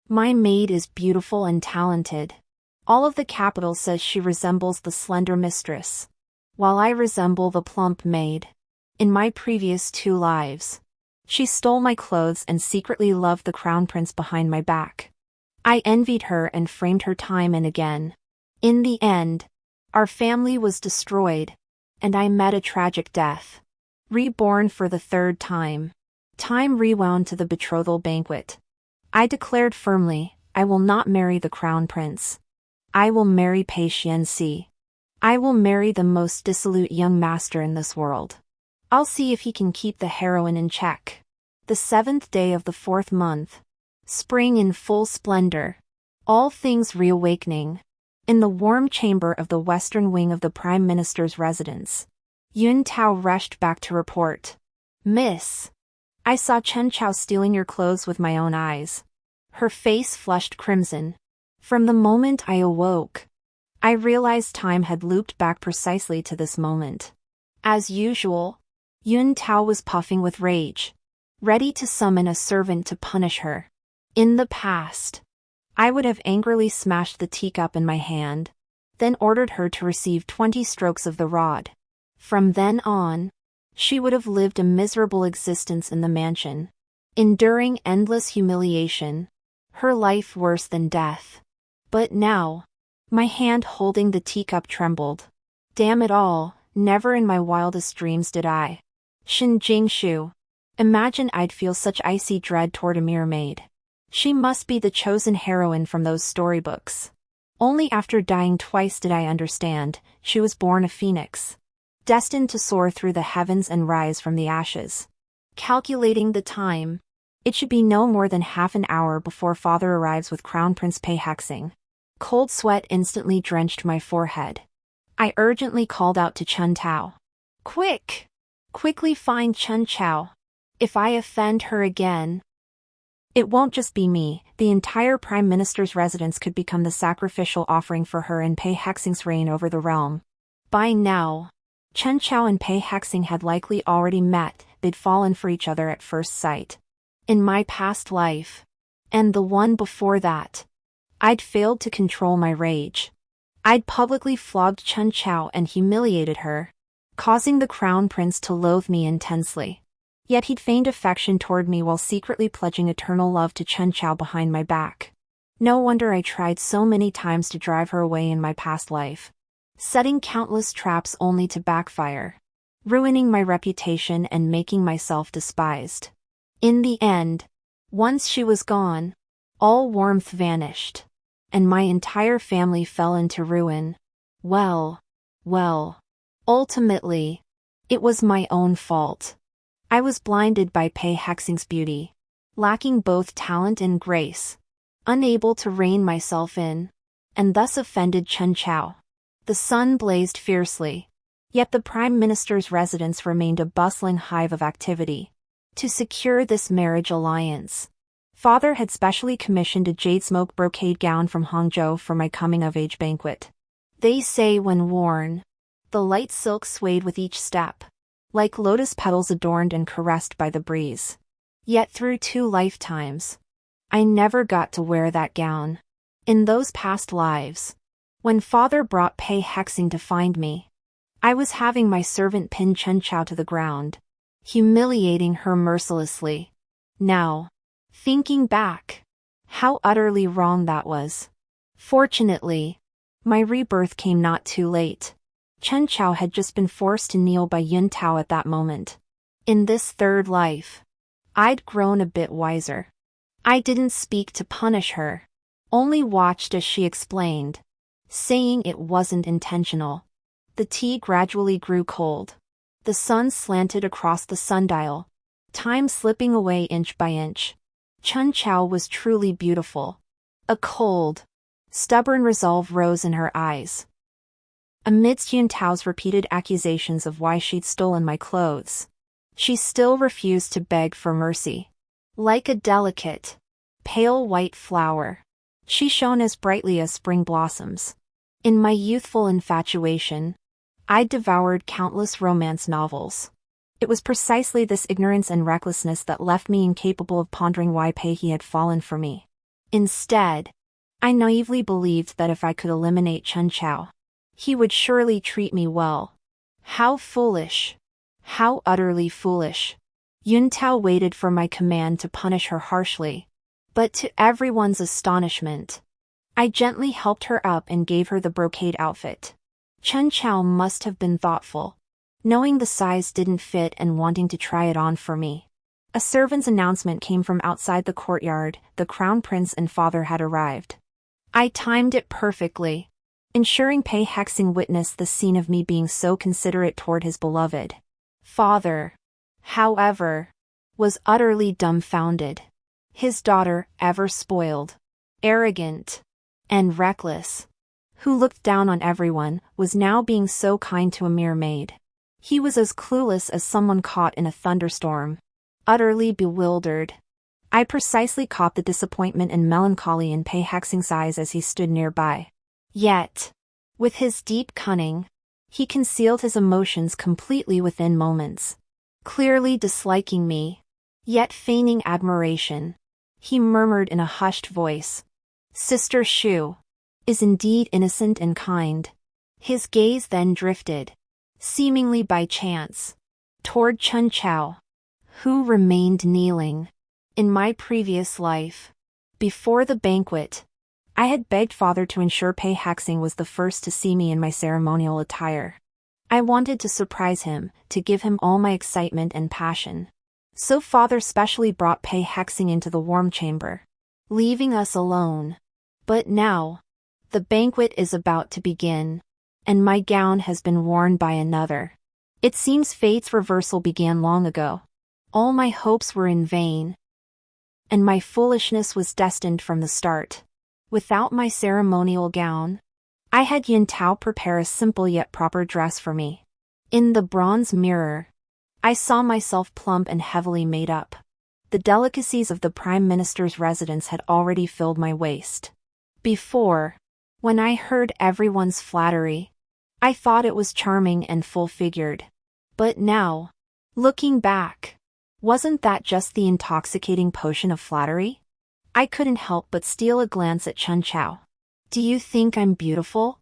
My maid is beautiful and talented. All of the capital says she resembles the slender mistress, while I resemble the plump maid. In my previous 2 lives, she stole my clothes and secretly loved the crown prince behind my back. I envied her and framed her time and again. In the end, our family was destroyed, and I met a tragic death. Reborn for the 3rd time. Time rewound to the betrothal banquet. I declared firmly, I will not marry the crown prince. I will marry Pei Si. I will marry the most dissolute young master in this world. I'll see if he can keep the heroine in check. The 7th day of the 4th month. Spring in full splendor. All things reawakening. In the warm chamber of the western wing of the Prime Minister's residence, Yun Tao rushed back to report. Miss, I saw Chen Chao stealing your clothes with my own eyes. Her face flushed crimson. From the moment I awoke, I realized time had looped back precisely to this moment. As usual, Yun Tao was puffing with rage, ready to summon a servant to punish her. In the past, I would have angrily smashed the teacup in my hand, then ordered her to receive 20 strokes of the rod. From then on, she would have lived a miserable existence in the mansion, enduring endless humiliation, her life worse than death. But now, my hand holding the teacup trembled. Damn it all, never in my wildest dreams did I. Shin Jingshu. Imagine I'd feel such icy dread toward a mere maid. She must be the chosen heroine from those storybooks. Only after dying twice did I understand, she was born a phoenix, destined to soar through the heavens and rise from the ashes. Calculating the time, it should be no more than half an hour before father arrives with Crown Prince Pei Si. Cold sweat instantly drenched my forehead. I urgently called out to Chen Tao. Quick! Quickly find Chen Chao. If I offend her again, it won't just be me, the entire Prime Minister's residence could become the sacrificial offering for her and Pei Si's reign over the realm. By now, Chen Chao and Pei Si had likely already met, they'd fallen for each other at first sight. In my past life, and the one before that, I'd failed to control my rage. I'd publicly flogged Chen Chao and humiliated her, causing the crown prince to loathe me intensely. Yet he'd feigned affection toward me while secretly pledging eternal love to Chen Chao behind my back. No wonder I tried so many times to drive her away in my past life, setting countless traps only to backfire, ruining my reputation and making myself despised. In the end, once she was gone, all warmth vanished, and my entire family fell into ruin. Well, ultimately, it was my own fault. I was blinded by Pei Si's beauty, lacking both talent and grace, unable to rein myself in, and thus offended Chen Chao. The sun blazed fiercely, yet the Prime Minister's residence remained a bustling hive of activity. To secure this marriage alliance, father had specially commissioned a jade smoke brocade gown from Hangzhou for my coming-of-age banquet. They say when worn, the light silk swayed with each step, like lotus petals adorned and caressed by the breeze. Yet through 2 lifetimes, I never got to wear that gown. In those past lives, when father brought Pei Si to find me, I was having my servant pin Chen Chao to the ground, humiliating her mercilessly. Now, thinking back, how utterly wrong that was. Fortunately, my rebirth came not too late. Chen Chao had just been forced to kneel by Yun Tao at that moment. In this 3rd life, I'd grown a bit wiser. I didn't speak to punish her, only watched as she explained, saying it wasn't intentional. The tea gradually grew cold. The sun slanted across the sundial, time slipping away inch by inch. Chen Chao was truly beautiful. A cold, stubborn resolve rose in her eyes. Amidst Yun Tao's repeated accusations of why she'd stolen my clothes, she still refused to beg for mercy. Like a delicate, pale white flower, she shone as brightly as spring blossoms. In my youthful infatuation, I'd devoured countless romance novels. It was precisely this ignorance and recklessness that left me incapable of pondering why Pei had fallen for me. Instead, I naively believed that if I could eliminate Chen Chao, he would surely treat me well. How foolish. How utterly foolish. Yun Tao waited for my command to punish her harshly. But to everyone's astonishment, I gently helped her up and gave her the brocade outfit. Chen Chao must have been thoughtful, knowing the size didn't fit and wanting to try it on for me. A servant's announcement came from outside the courtyard. The crown prince and father had arrived. I timed it perfectly, ensuring Pei Hexing witnessed the scene of me being so considerate toward his beloved father, however, was utterly dumbfounded. His daughter, ever spoiled, arrogant, and reckless, who looked down on everyone, was now being so kind to a mere maid. He was as clueless as someone caught in a thunderstorm, utterly bewildered. I precisely caught the disappointment and melancholy in Pei Hexing's eyes as he stood nearby. Yet, with his deep cunning, he concealed his emotions completely within moments. Clearly disliking me, yet feigning admiration, he murmured in a hushed voice, "Sister Shu is indeed innocent and kind." His gaze then drifted, seemingly by chance, toward Chen Chao, who remained kneeling. In my previous life, before the banquet, I had begged father to ensure Pei Hexing was the first to see me in my ceremonial attire. I wanted to surprise him, to give him all my excitement and passion. So father specially brought Pei Hexing into the warm chamber, leaving us alone. But now, the banquet is about to begin, and my gown has been worn by another. It seems fate's reversal began long ago. All my hopes were in vain, and my foolishness was destined from the start. Without my ceremonial gown, I had Yun Tao prepare a simple yet proper dress for me. In the bronze mirror, I saw myself plump and heavily made up. The delicacies of the Prime Minister's residence had already filled my waist. Before, when I heard everyone's flattery, I thought it was charming and full-figured. But now, looking back, wasn't that just the intoxicating potion of flattery? I couldn't help but steal a glance at Chen Chao. "Do you think I'm beautiful?"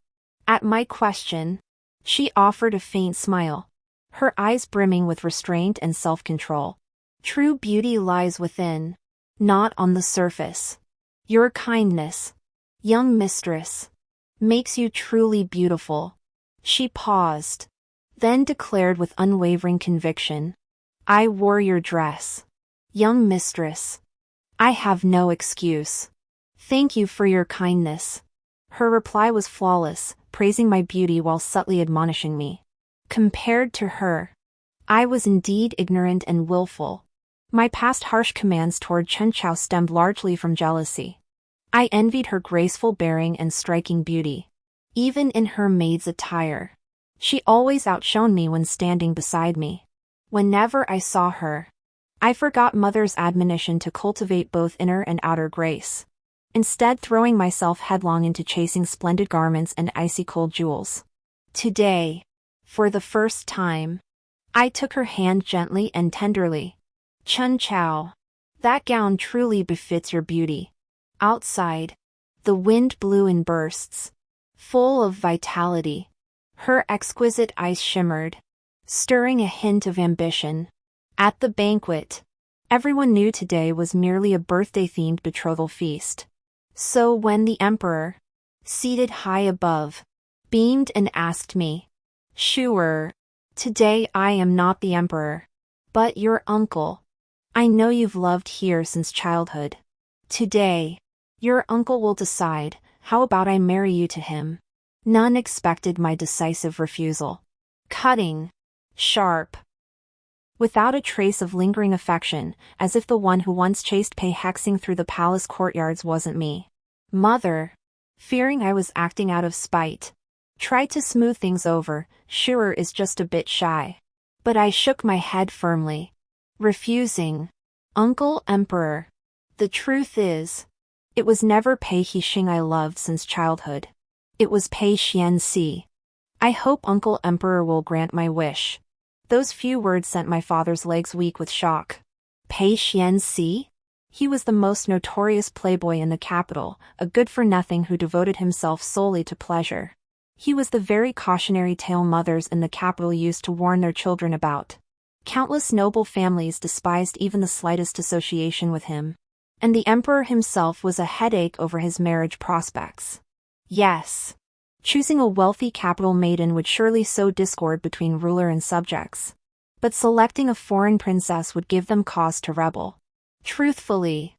At my question, she offered a faint smile, her eyes brimming with restraint and self-control. "True beauty lies within, not on the surface. Your kindness, young mistress, makes you truly beautiful." She paused, then declared with unwavering conviction, "I wore your dress, young mistress. I have no excuse. Thank you for your kindness." Her reply was flawless, praising my beauty while subtly admonishing me. Compared to her, I was indeed ignorant and willful. My past harsh commands toward Chen Chao stemmed largely from jealousy. I envied her graceful bearing and striking beauty. Even in her maid's attire, she always outshone me when standing beside me. Whenever I saw her, I forgot mother's admonition to cultivate both inner and outer grace, instead throwing myself headlong into chasing splendid garments and icy cold jewels. Today, for the first time, I took her hand gently and tenderly. "Chen Chao, that gown truly befits your beauty." Outside, the wind blew in bursts, full of vitality. Her exquisite eyes shimmered, stirring a hint of ambition. At the banquet, everyone knew today was merely a birthday-themed betrothal feast. So when the emperor, seated high above, beamed and asked me, "Sure, today I am not the emperor, but your uncle. I know you've loved here since childhood. Today, your uncle will decide, how about I marry you to him?" None expected my decisive refusal. Cutting, sharp, without a trace of lingering affection, as if the one who once chased Pei Hexing through the palace courtyards wasn't me. Mother, fearing I was acting out of spite, tried to smooth things over. "Sure is just a bit shy." But I shook my head firmly, refusing. "Uncle Emperor, the truth is, it was never Pei Hexing I loved since childhood. It was Pei Si. I hope Uncle Emperor will grant my wish." Those few words sent my father's legs weak with shock. "Pei Si?" He was the most notorious playboy in the capital, a good-for-nothing who devoted himself solely to pleasure. He was the very cautionary tale mothers in the capital used to warn their children about. Countless noble families despised even the slightest association with him. And the emperor himself was a headache over his marriage prospects. Yes. Choosing a wealthy capital maiden would surely sow discord between ruler and subjects. But selecting a foreign princess would give them cause to rebel. Truthfully,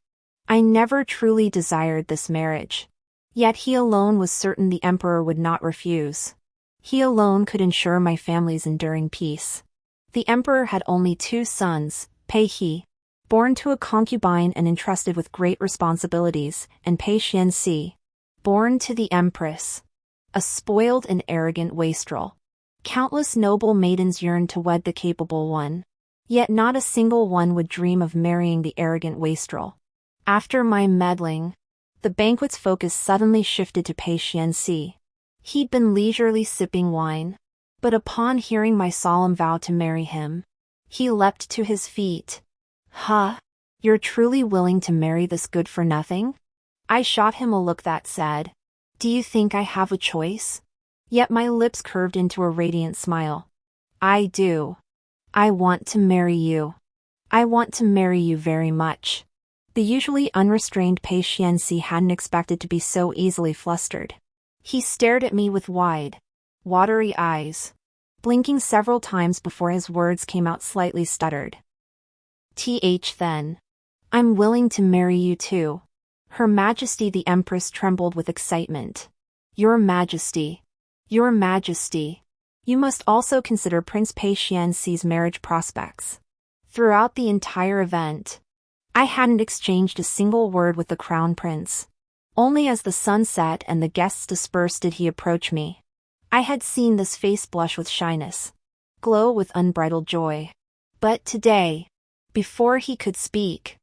I never truly desired this marriage. Yet he alone was certain the emperor would not refuse. He alone could ensure my family's enduring peace. The emperor had only 2 sons, Pei Si, born to a concubine and entrusted with great responsibilities, and Pei Si, born to the empress, a spoiled and arrogant wastrel. Countless noble maidens yearned to wed the capable one. Yet not a single one would dream of marrying the arrogant wastrel. After my meddling, the banquet's focus suddenly shifted to Pei Si. He'd been leisurely sipping wine, but upon hearing my solemn vow to marry him, he leapt to his feet. Huh? You're truly willing to marry this good-for-nothing? I shot him a look that said, do you think I have a choice? Yet my lips curved into a radiant smile. I do. I want to marry you. I want to marry you very much. The usually unrestrained Pei Si hadn't expected to be so easily flustered. He stared at me with wide, watery eyes, blinking several times before his words came out slightly stuttered. Then. I'm willing to marry you too. Her Majesty the Empress trembled with excitement. Your Majesty. Your Majesty. You must also consider Prince Pei Si's marriage prospects. Throughout the entire event, I hadn't exchanged a single word with the crown prince. Only as the sun set and the guests dispersed did he approach me. I had seen this face blush with shyness, glow with unbridled joy. But today, before he could speak,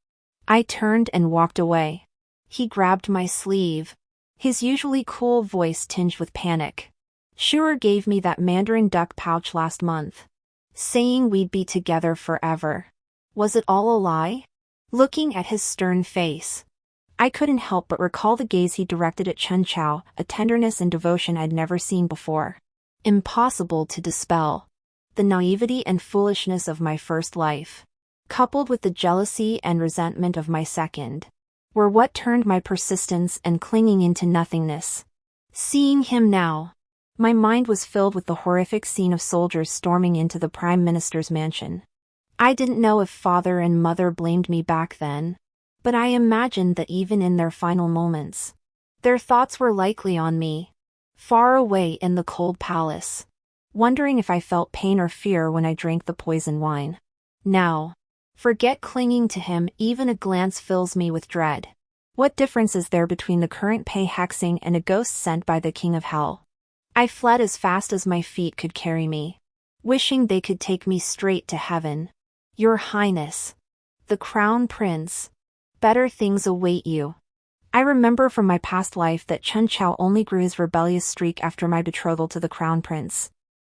I turned and walked away. He grabbed my sleeve, his usually cool voice tinged with panic. Sure gave me that Mandarin duck pouch last month, saying we'd be together forever. Was it all a lie? Looking at his stern face, I couldn't help but recall the gaze he directed at Chen Chao, a tenderness and devotion I'd never seen before. Impossible to dispel. The naivety and foolishness of my first life, coupled with the jealousy and resentment of my second, were what turned my persistence and clinging into nothingness. Seeing him now, my mind was filled with the horrific scene of soldiers storming into the Prime Minister's mansion. I didn't know if father and mother blamed me back then, but I imagined that even in their final moments, their thoughts were likely on me, far away in the cold palace, wondering if I felt pain or fear when I drank the poison wine. Now, forget clinging to him, even a glance fills me with dread. What difference is there between the current Pei Hexing and a ghost sent by the King of Hell? I fled as fast as my feet could carry me, wishing they could take me straight to heaven. Your Highness, the Crown Prince, better things await you. I remember from my past life that Chen Chao only grew his rebellious streak after my betrothal to the Crown Prince.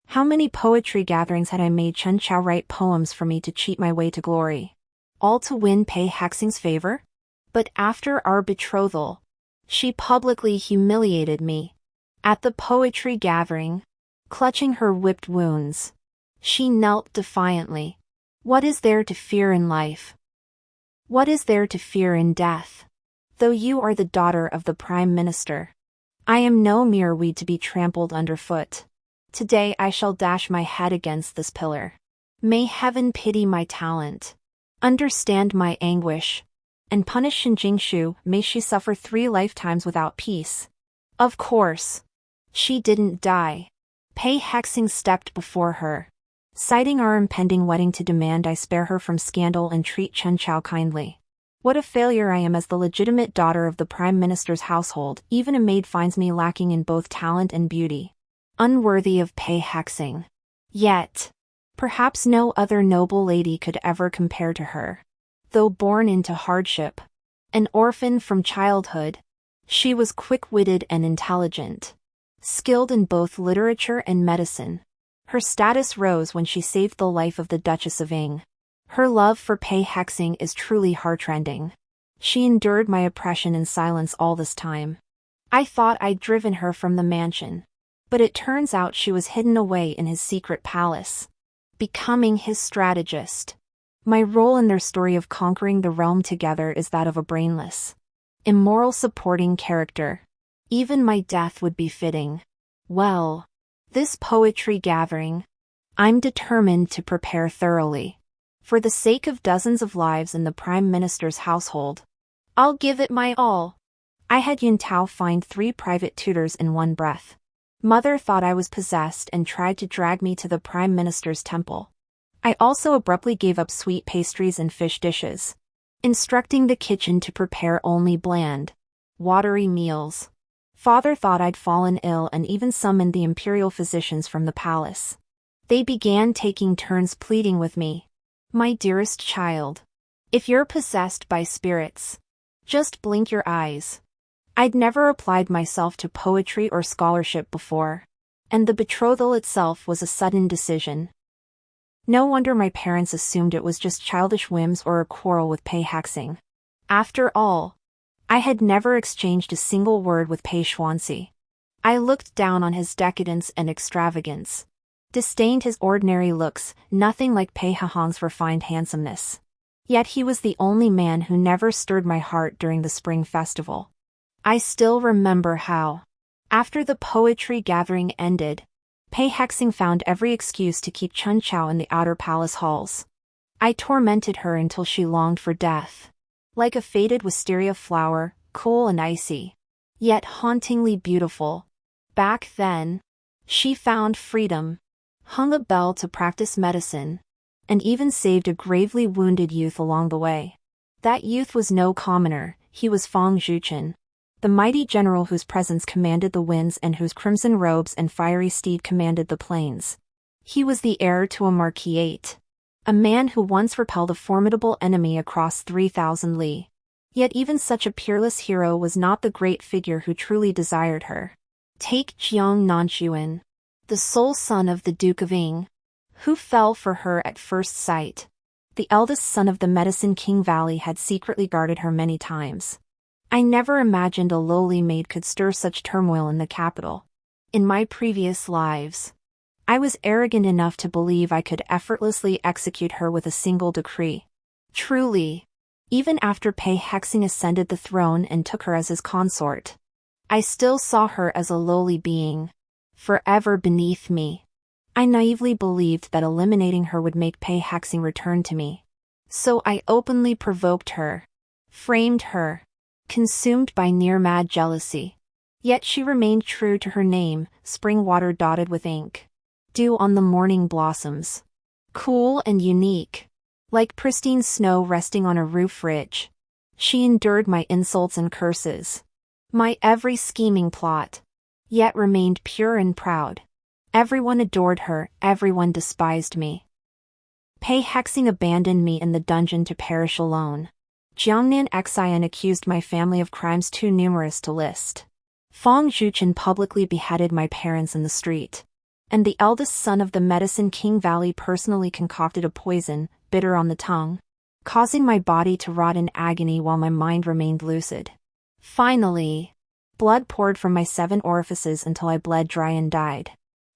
How many poetry gatherings had I made Chen Chao write poems for me to cheat my way to glory? All to win Pei Hexing's favor? But after our betrothal, she publicly humiliated me. At the poetry gathering, clutching her whipped wounds, she knelt defiantly. What is there to fear in life? What is there to fear in death? Though you are the daughter of the Prime Minister, I am no mere weed to be trampled underfoot. Today I shall dash my head against this pillar. May heaven pity my talent, understand my anguish, and punish Shinjingshu. May she suffer 3 lifetimes without peace. Of course, she didn't die. Pei Hexing stepped before her, citing our impending wedding to demand I spare her from scandal and treat Chen Chao kindly. What a failure I am as the legitimate daughter of the Prime Minister's household. Even a maid finds me lacking in both talent and beauty. Unworthy of Pei Hexing. Yet, perhaps no other noble lady could ever compare to her. Though born into hardship, an orphan from childhood, she was quick-witted and intelligent, skilled in both literature and medicine. Her status rose when she saved the life of the Duchess of Ing. Her love for Pei Hexing is truly heartrending. She endured my oppression in silence all this time. I thought I'd driven her from the mansion. But it turns out she was hidden away in his secret palace, becoming his strategist. My role in their story of conquering the realm together is that of a brainless, immoral supporting character. Even my death would be fitting. Well, this poetry gathering, I'm determined to prepare thoroughly. For the sake of dozens of lives in the Prime Minister's household, I'll give it my all. I had Yun Tao find 3 private tutors in one breath. Mother thought I was possessed and tried to drag me to the Prime Minister's temple. I also abruptly gave up sweet pastries and fish dishes, instructing the kitchen to prepare only bland, watery meals. Father thought I'd fallen ill and even summoned the imperial physicians from the palace. They began taking turns pleading with me. My dearest child, if you're possessed by spirits, just blink your eyes. I'd never applied myself to poetry or scholarship before, and the betrothal itself was a sudden decision. No wonder my parents assumed it was just childish whims or a quarrel with Pei Si. After all, I had never exchanged a single word with Pei Si. I looked down on his decadence and extravagance, disdained his ordinary looks, nothing like Pei Hahang's refined handsomeness. Yet he was the only man who never stirred my heart during the spring festival. I still remember how, after the poetry gathering ended, Pei Si found every excuse to keep Chun Chao in the outer palace halls. I tormented her until she longed for death. Like a faded wisteria flower, cool and icy, yet hauntingly beautiful. Back then, she found freedom, hung a bell to practice medicine, and even saved a gravely wounded youth along the way. That youth was no commoner, he was Fang Zhuchen, the mighty general whose presence commanded the winds and whose crimson robes and fiery steed commanded the plains. He was the heir to a marquisate, a man who once repelled a formidable enemy across 3,000 li. Yet even such a peerless hero was not the great figure who truly desired her. Take Jiang Nanxuan, the sole son of the Duke of Ying, who fell for her at first sight. The eldest son of the Medicine King Valley had secretly guarded her many times. I never imagined a lowly maid could stir such turmoil in the capital. In my previous lives, I was arrogant enough to believe I could effortlessly execute her with a single decree. Truly, even after Pei Si ascended the throne and took her as his consort, I still saw her as a lowly being, forever beneath me. I naively believed that eliminating her would make Pei Si return to me. So I openly provoked her, framed her, consumed by near-mad jealousy. Yet she remained true to her name, spring water dotted with ink, dew on the morning blossoms. Cool and unique, like pristine snow resting on a roof ridge. She endured my insults and curses, my every scheming plot, yet remained pure and proud. Everyone adored her, everyone despised me. Pei Si abandoned me in the dungeon to perish alone. Jiangnan Xian accused my family of crimes too numerous to list. Fang Zhuchen publicly beheaded my parents in the street. And the eldest son of the Medicine King Valley personally concocted a poison, bitter on the tongue, causing my body to rot in agony while my mind remained lucid. Finally, blood poured from my 7 orifices until I bled dry and died.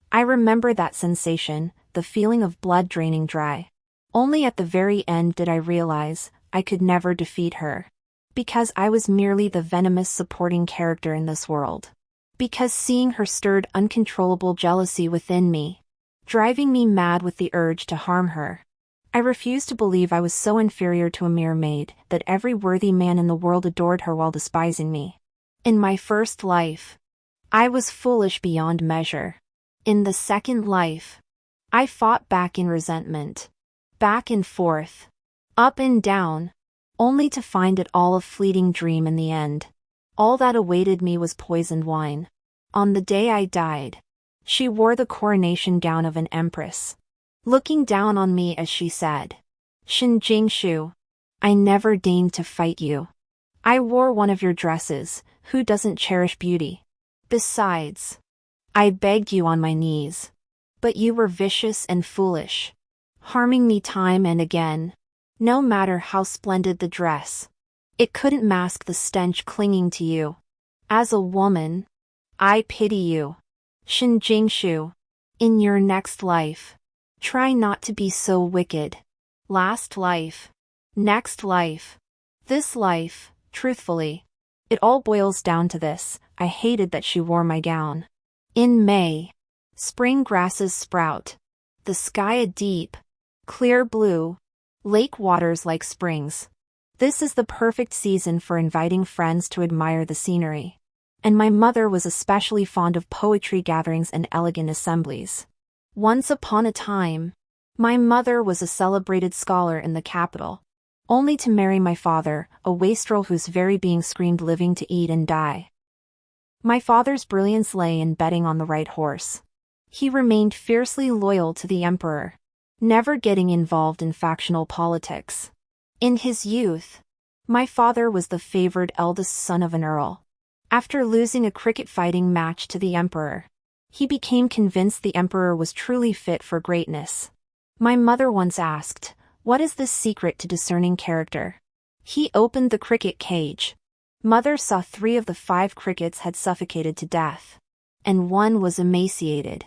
I remember that sensation, the feeling of blood draining dry. Only at the very end did I realize I could never defeat her. Because I was merely the venomous supporting character in this world. Because seeing her stirred uncontrollable jealousy within me, driving me mad with the urge to harm her. I refused to believe I was so inferior to a mere maid that every worthy man in the world adored her while despising me. In my first life, I was foolish beyond measure. In the second life, I fought back in resentment. Back and forth, up and down, only to find it all a fleeting dream in the end. All that awaited me was poisoned wine. On the day I died, she wore the coronation gown of an empress, looking down on me as she said, "Shin Jingshu, I never deigned to fight you. I wore one of your dresses, who doesn't cherish beauty? Besides, I begged you on my knees. But you were vicious and foolish, harming me time and again, no matter how splendid the dress. It couldn't mask the stench clinging to you. As a woman, I pity you. Shinjingshu. In your next life, try not to be so wicked. Last life. Next life. This life, truthfully. It all boils down to this: I hated that she wore my gown. In May, spring grasses sprout. The sky a deep, clear blue. Lake waters like springs. This is the perfect season for inviting friends to admire the scenery. And my mother was especially fond of poetry gatherings and elegant assemblies. Once upon a time, my mother was a celebrated scholar in the capital, only to marry my father, a wastrel whose very being screamed living to eat and die. My father's brilliance lay in betting on the right horse. He remained fiercely loyal to the emperor, never getting involved in factional politics. In his youth, my father was the favored eldest son of an earl. After losing a cricket fighting match to the emperor, he became convinced the emperor was truly fit for greatness. My mother once asked, "What is the secret to discerning character?" He opened the cricket cage. Mother saw 3 of the 5 crickets had suffocated to death. And one was emaciated.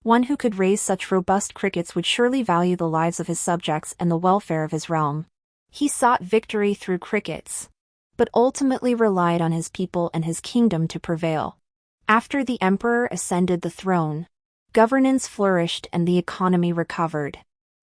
One who could raise such robust crickets would surely value the lives of his subjects and the welfare of his realm. He sought victory through crickets, but ultimately relied on his people and his kingdom to prevail. After the emperor ascended the throne, governance flourished and the economy recovered.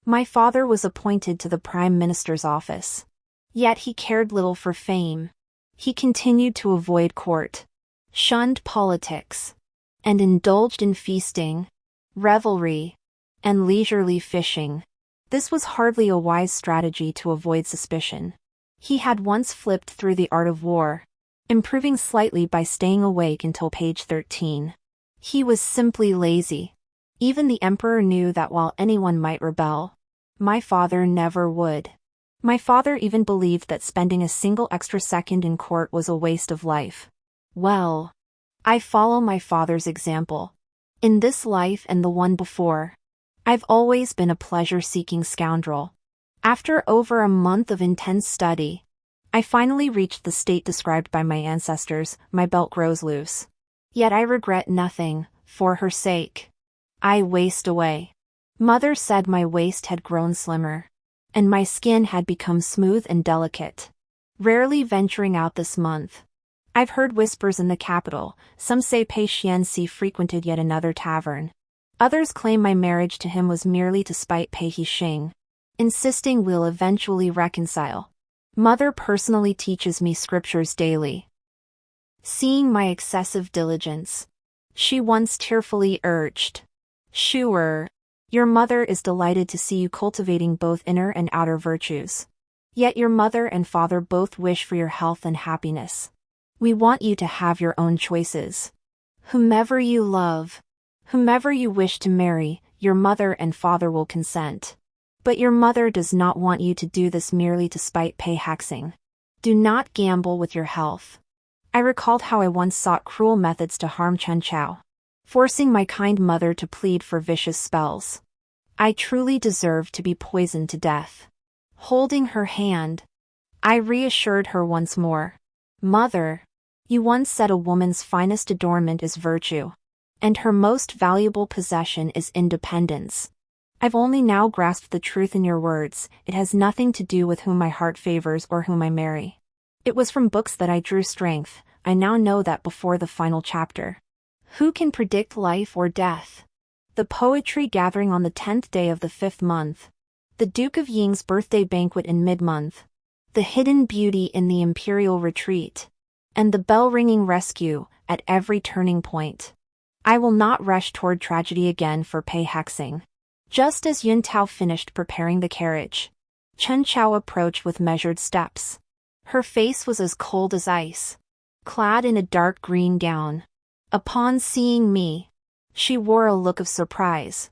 My father was appointed to the prime minister's office. Yet he cared little for fame. He continued to avoid court, shunned politics, and indulged in feasting, revelry, and leisurely fishing. This was hardly a wise strategy to avoid suspicion. He had once flipped through the art of war, improving slightly by staying awake until page 13. He was simply lazy. Even the emperor knew that while anyone might rebel, my father never would. My father even believed that spending a single extra second in court was a waste of life. Well, I follow my father's example. In this life and the one before, I've always been a pleasure-seeking scoundrel. After over a month of intense study, I finally reached the state described by my ancestors. My belt grows loose. Yet I regret nothing, for her sake. I waste away. Mother said my waist had grown slimmer, and my skin had become smooth and delicate. Rarely venturing out this month. I've heard whispers in the capital. Some say Pei Si frequented yet another tavern. Others claim my marriage to him was merely to spite Pei Si, insisting we'll eventually reconcile. Mother personally teaches me scriptures daily. Seeing my excessive diligence, she once tearfully urged, "Sure, your mother is delighted to see you cultivating both inner and outer virtues. Yet your mother and father both wish for your health and happiness. We want you to have your own choices. Whomever you love, whomever you wish to marry, your mother and father will consent. But your mother does not want you to do this merely to spite Pei Si. Do not gamble with your health." I recalled how I once sought cruel methods to harm Chen Chao, forcing my kind mother to plead for vicious spells. I truly deserved to be poisoned to death. Holding her hand, I reassured her once more. "Mother, you once said a woman's finest adornment is virtue, and her most valuable possession is independence. I've only now grasped the truth in your words. It has nothing to do with whom my heart favors or whom I marry. It was from books that I drew strength. I now know that before the final chapter. Who can predict life or death? The poetry gathering on the 10th day of the 5th month. The Duke of Ying's birthday banquet in mid-month. The hidden beauty in the imperial retreat. And the bell-ringing rescue at every turning point. I will not rush toward tragedy again for Pei Si. Just as Yun Tao finished preparing the carriage, Chen Chao approached with measured steps. Her face was as cold as ice, clad in a dark green gown. Upon seeing me, she wore a look of surprise.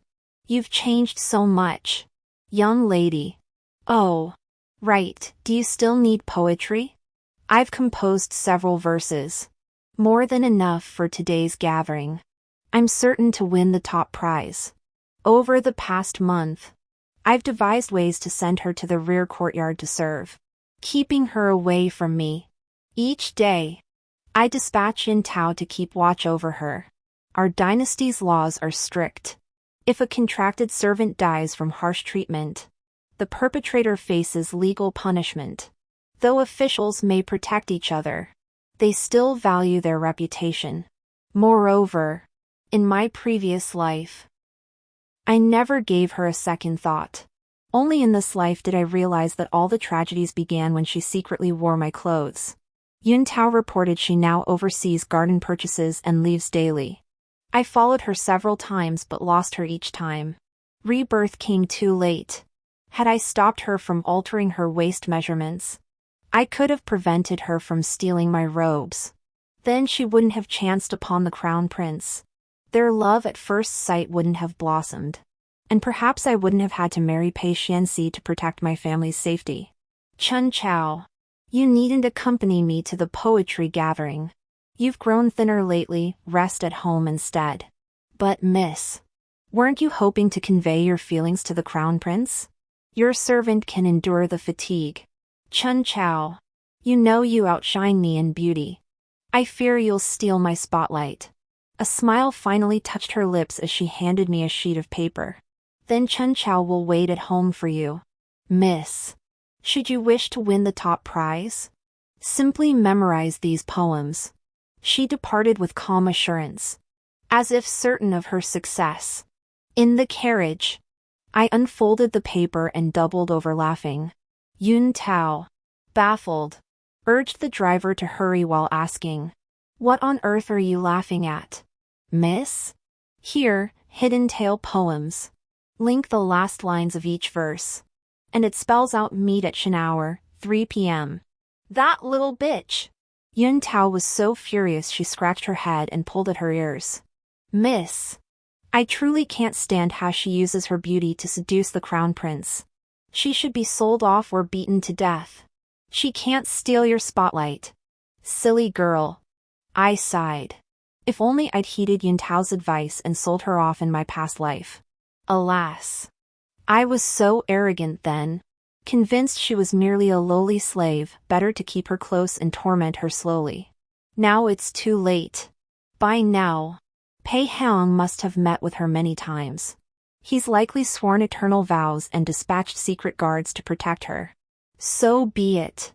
"You've changed so much, young lady." "Oh, right. Do you still need poetry?" "I've composed several verses. More than enough for today's gathering. I'm certain to win the top prize." Over the past month, I've devised ways to send her to the rear courtyard to serve. keeping her away from me. Each day, I dispatch Yin Tao to keep watch over her. Our dynasty's laws are strict. If a contracted servant dies from harsh treatment, the perpetrator faces legal punishment. Though officials may protect each other, they still value their reputation. Moreover, in my previous life, I never gave her a second thought. Only in this life did I realize that all the tragedies began when she secretly wore my clothes. Yun Tao reported she now oversees garden purchases and leaves daily. I followed her several times but lost her each time. Rebirth came too late. Had I stopped her from altering her waist measurements, I could have prevented her from stealing my robes. Then she wouldn't have chanced upon the crown prince. Their love at first sight wouldn't have blossomed. And perhaps I wouldn't have had to marry Pei Si to protect my family's safety. Chun Chao, you needn't accompany me to the poetry gathering. You've grown thinner lately, rest at home instead. But miss, weren't you hoping to convey your feelings to the crown prince? Your servant can endure the fatigue. Chun Chao, you know you outshine me in beauty. I fear you'll steal my spotlight. A smile finally touched her lips as she handed me a sheet of paper. Then Chun Chao will wait at home for you. Miss, should you wish to win the top prize, simply memorize these poems. She departed with calm assurance, as if certain of her success. In the carriage, I unfolded the paper and doubled over laughing. Yun Tao, baffled, urged the driver to hurry while asking, "What on earth are you laughing at, miss?" Here, Hidden Tale Poems. Link the last lines of each verse. And it spells out meet at Shan hour, 3 p.m. That little bitch. Yun Tao was so furious she scratched her head and pulled at her ears. Miss, I truly can't stand how she uses her beauty to seduce the crown prince. She should be sold off or beaten to death. She can't steal your spotlight. Silly girl. I sighed. If only I'd heeded Yun Tao's advice and sold her off in my past life. Alas, I was so arrogant then. Convinced she was merely a lowly slave, better to keep her close and torment her slowly. Now it's too late. By now, Pei Hong must have met with her many times. He's likely sworn eternal vows and dispatched secret guards to protect her. So be it.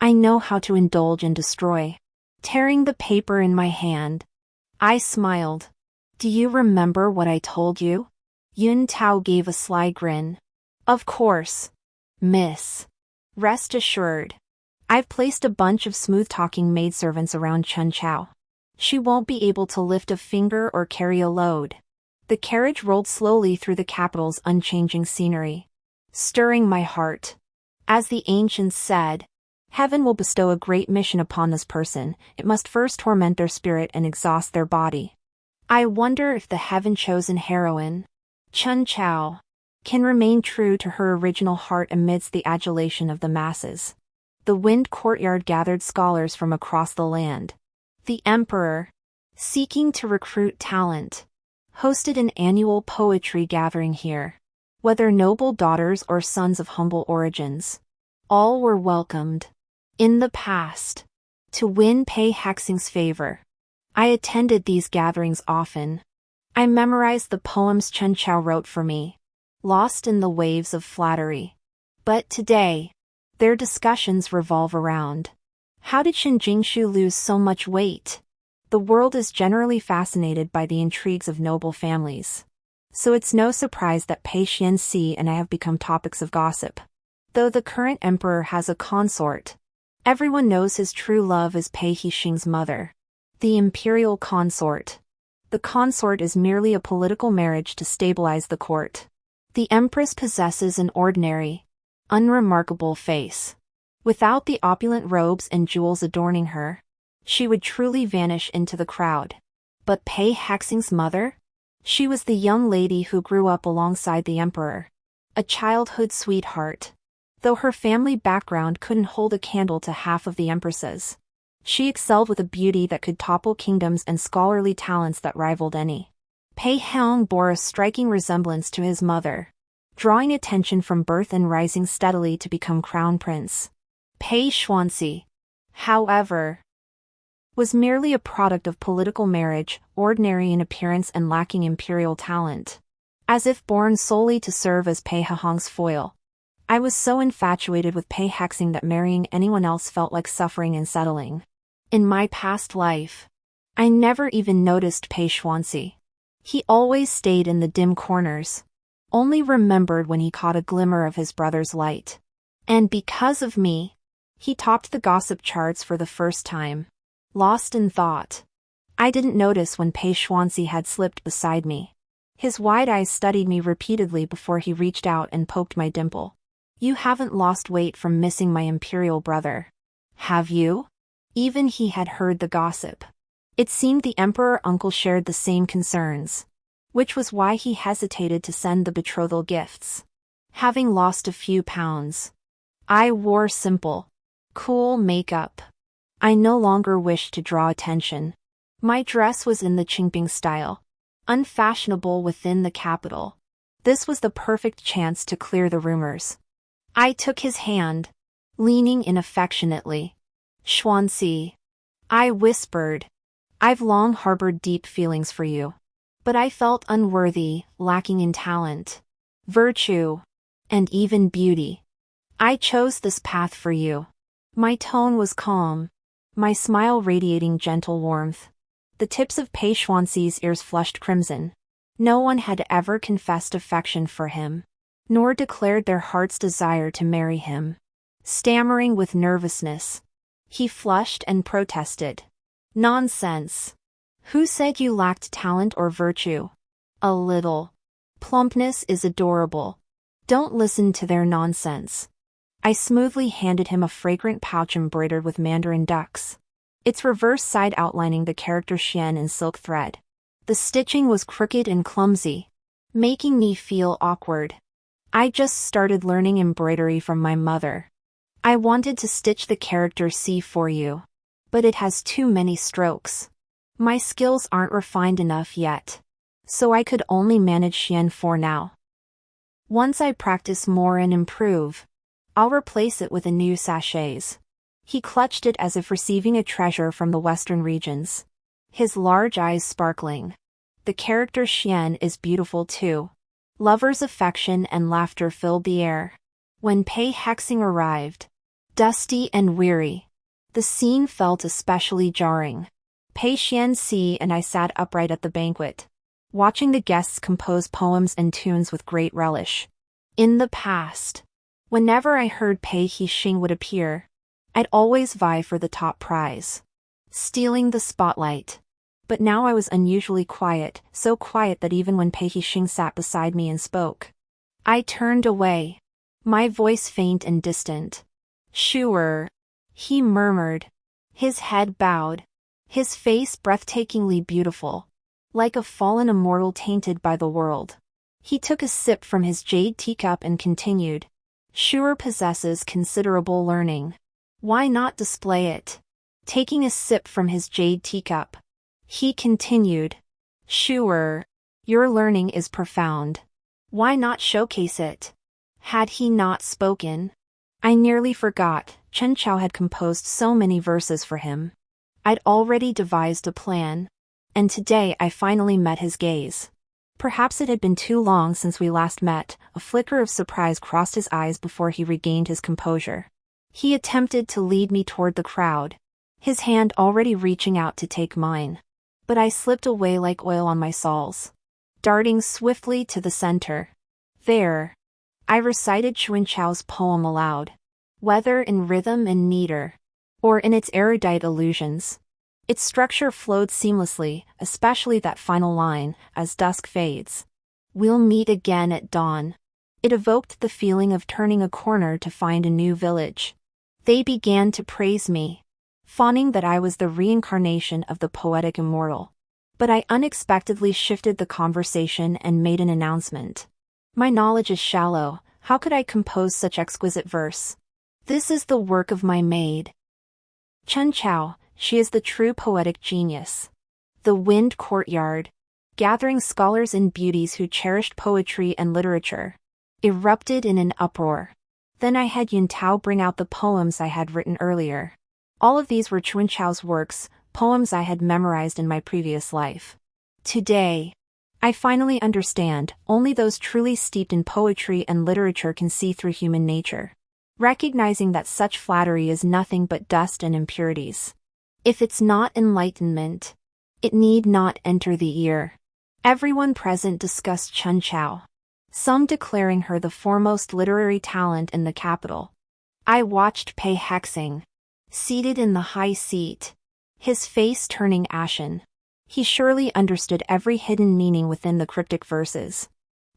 I know how to indulge and destroy. Tearing the paper in my hand, I smiled. Do you remember what I told you? Yun Tao gave a sly grin. Of course, miss. Rest assured. I've placed a bunch of smooth-talking maidservants around Chun Chao. She won't be able to lift a finger or carry a load. The carriage rolled slowly through the capital's unchanging scenery, stirring my heart. As the ancients said, heaven will bestow a great mission upon this person. It must first torment their spirit and exhaust their body. I wonder if the heaven-chosen heroine, Chun Chao, can remain true to her original heart amidst the adulation of the masses. The Wind Courtyard gathered scholars from across the land. The emperor, seeking to recruit talent, hosted an annual poetry gathering here. Whether noble daughters or sons of humble origins, all were welcomed. In the past, to win Pei Hexing's favor, I attended these gatherings often. I memorized the poems Chun Chao wrote for me, lost in the waves of flattery. But today, their discussions revolve around, how did Shen Jingshu lose so much weight? The world is generally fascinated by the intrigues of noble families. So it's no surprise that Pei Si and I have become topics of gossip. Though the current emperor has a consort, everyone knows his true love is Pei Hixing's mother, the imperial consort. The consort is merely a political marriage to stabilize the court. The empress possesses an ordinary, unremarkable face. Without the opulent robes and jewels adorning her, she would truly vanish into the crowd. But Pei Hexing's mother? She was the young lady who grew up alongside the emperor, a childhood sweetheart. Though her family background couldn't hold a candle to half of the empress's, she excelled with a beauty that could topple kingdoms and scholarly talents that rivaled any. Pei Hong bore a striking resemblance to his mother, drawing attention from birth and rising steadily to become crown prince. Pei Si, however, was merely a product of political marriage, ordinary in appearance and lacking imperial talent. As if born solely to serve as Pei Hong's foil. I was so infatuated with Pei Hexing that marrying anyone else felt like suffering and settling. In my past life, I never even noticed Pei Si. He always stayed in the dim corners, only remembered when he caught a glimmer of his brother's light. And because of me, he topped the gossip charts for the first time. Lost in thought, I didn't notice when Pei Si had slipped beside me. His wide eyes studied me repeatedly before he reached out and poked my dimple. You haven't lost weight from missing my imperial brother, have you? Even he had heard the gossip. It seemed the emperor uncle shared the same concerns, which was why he hesitated to send the betrothal gifts. Having lost a few pounds, I wore simple, cool makeup. I no longer wished to draw attention. My dress was in the Qingping style, unfashionable within the capital. This was the perfect chance to clear the rumors. I took his hand, leaning in affectionately. Si, I whispered. I've long harbored deep feelings for you. But I felt unworthy, lacking in talent, virtue, and even beauty. I chose this path for you. My tone was calm, my smile radiating gentle warmth. The tips of Pei Si's ears flushed crimson. No one had ever confessed affection for him, nor declared their heart's desire to marry him. Stammering with nervousness, he flushed and protested. Nonsense. Who said you lacked talent or virtue? A little. Plumpness is adorable. Don't listen to their nonsense. I smoothly handed him a fragrant pouch embroidered with mandarin ducks, its reverse side outlining the character Xian in silk thread. The stitching was crooked and clumsy, making me feel awkward. I just started learning embroidery from my mother. I wanted to stitch the character C for you, but it has too many strokes. My skills aren't refined enough yet, so I could only manage Xian for now. Once I practice more and improve, I'll replace it with a new sachets. He clutched it as if receiving a treasure from the western regions, his large eyes sparkling. The character Xian is beautiful too. Lovers' affection and laughter filled the air. When Pei Hexing arrived, dusty and weary, the scene felt especially jarring. Pei Si and I sat upright at the banquet, watching the guests compose poems and tunes with great relish. In the past, whenever I heard Pei Hexing would appear, I'd always vie for the top prize, stealing the spotlight. But now I was unusually quiet, so quiet that even when Pei Hexing sat beside me and spoke, I turned away, my voice faint and distant. Sure, he murmured, his head bowed, his face breathtakingly beautiful, like a fallen immortal tainted by the world. He took a sip from his jade teacup and continued. Sure possesses considerable learning. Why not display it? Taking a sip from his jade teacup, he continued. Sure, your learning is profound. Why not showcase it? Had he not spoken? I nearly forgot, Chen Chao had composed so many verses for him. I'd already devised a plan, and today I finally met his gaze. Perhaps it had been too long since we last met. A flicker of surprise crossed his eyes before he regained his composure. He attempted to lead me toward the crowd, his hand already reaching out to take mine. But I slipped away like oil on my soles, darting swiftly to the center. There, I recited Chen Chao's poem aloud, whether in rhythm and meter, or in its erudite allusions. Its structure flowed seamlessly, especially that final line, as dusk fades. We'll meet again at dawn. It evoked the feeling of turning a corner to find a new village. They began to praise me, fawning that I was the reincarnation of the poetic immortal. But I unexpectedly shifted the conversation and made an announcement. My knowledge is shallow, how could I compose such exquisite verse? This is the work of my maid. Chen Chao, she is the true poetic genius. The Wind Courtyard, gathering scholars and beauties who cherished poetry and literature, erupted in an uproar. Then I had Yun Tao bring out the poems I had written earlier. All of these were Chun Chao's works, poems I had memorized in my previous life. Today, I finally understand, only those truly steeped in poetry and literature can see through human nature, recognizing that such flattery is nothing but dust and impurities. If it's not enlightenment, it need not enter the ear. Everyone present discussed Chun Chao, some declaring her the foremost literary talent in the capital. I watched Pei Si, seated in the high seat, his face turning ashen. He surely understood every hidden meaning within the cryptic verses.